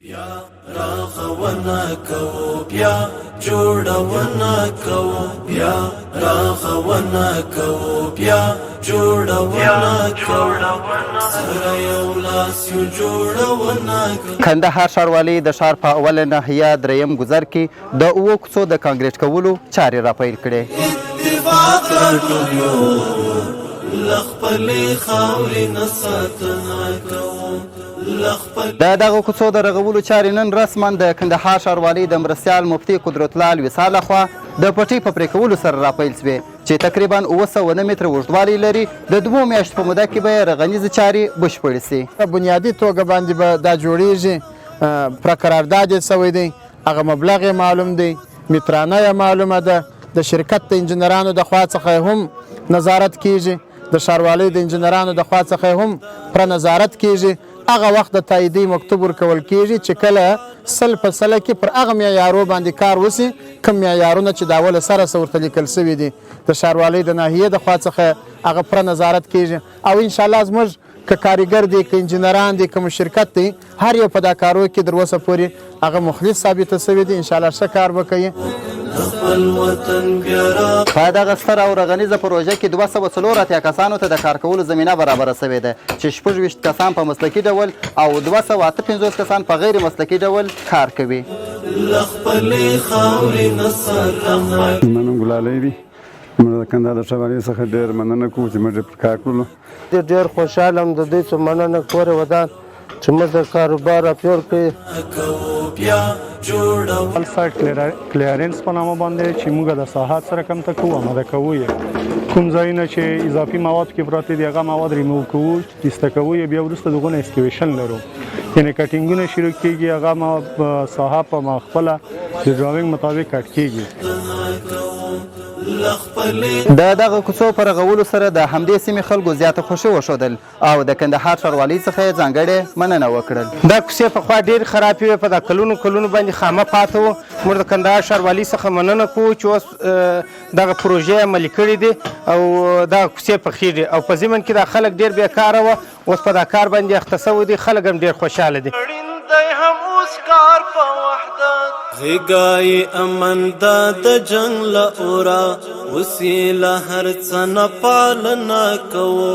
بیا راغونه کوو بیا جوړونه کوو بیا راغونه کوو بیا جوړونه کوو سره یو لاس یو جوړونه کوو. کندهار ښاروالۍ د ښار په اوله ناحیه دریم ګذر کې د اوو کوڅو د کانکریټ کولو چارې راپیل کړې. اتفاق راټول یو له خپلې خاورې نه ساتنه کوو. د دغه کوڅو د رغولو چارې نن رسما د کندهار ښاروالۍ د مرستیال مفتي قدرت الله الوصال لخوا د پټي په پرې کولو سره راپیل شوې چې تقریبا 909 متره اوږدوالی لري. د 2 میاشتو په موده کې به یې رغنیزې چارې بشپړې شي. په بنیادي توګه باندې به دا جوړیږي. پر قرارداد یې شوی دی، هغه مبلغ یې معلوم دی، مترانه یې معلومه ده. د شرکت د انجینرانو د خوا څخه هم نظارت کیږي، د ښاروالۍ د انجینرانو د خوا څخه هم پر نظارت کیږي. هغه وخت د تاییدي مکتوب ورکول کیږي چې کله 100% کې پر هغه معیارو باندې کار وشي، کوم معیارونه چې د اوله سره ورته لیکل شوي دي د ښاروالۍ د ناحیې د خوا څخه هغه پر نظارت کیږي. او انشاءالله زموږ که کاریګر دی، که انجینران دی، که شرکت دی، هر یو په دا کارو کې در اوسه پورې هغه مخلص ثابته شوي دي. انشاءالله ښه کار به کوي. په دغه ستره او رغنیزه پروژه کې 204 کسانو ته د کار کولو زمینه برابره شوې ده چې 26 کسان په مسلکي ډول او 258 کسان په غیر مسلکي ډول کار کوي. منم ګلالۍ وي، موږ د کندهار د ښاروالۍ څخه ډېر مننه کوو چې موږ پر کار کولو. ډېر خوشحاله یم د دوی څخه مننه کورې ودان چې موږ د کاروبار راپیل کړي. سایټ کلیرنس په نامه باندې چې موږ د ساحات سره کمته کوو آماده کوو یې. کوم ځایونه چې اضافي مواد کې پراته دي هغه مواد ریموو کوو، ایسته کوو یې. بیا وروسته دغونه اسکیویشن لرو، یعنې کټینګونه شروع کېږي. هغه ساحه په خپله د ډراونګ مطابق کټ کېږي. د دغه کوڅو په رغولو سره د همدې سیمې خلکو زیاته خوښي وښودل او د کندهار ښاروالۍ څخه یې ځانګړې مننه وکړل. دا کوڅې پخوا ډېرې خرابې وې، په دا کلونو باندې خامه پاته وو. موږ د کندهار ښاروالۍ څخه مننه کوو چې اوس دغه پروژې عملي کړې دي او دغه کوڅې پخېږي. او په ضمن کې دا خلک ډېر بېکاره وه، اوس په دا کار باندې اخته شوي دي. خلک هم ډېر خوشحاله دي. غیګای امن دا د جنگ له اورا وسیله هر څه نه پالنه کوو.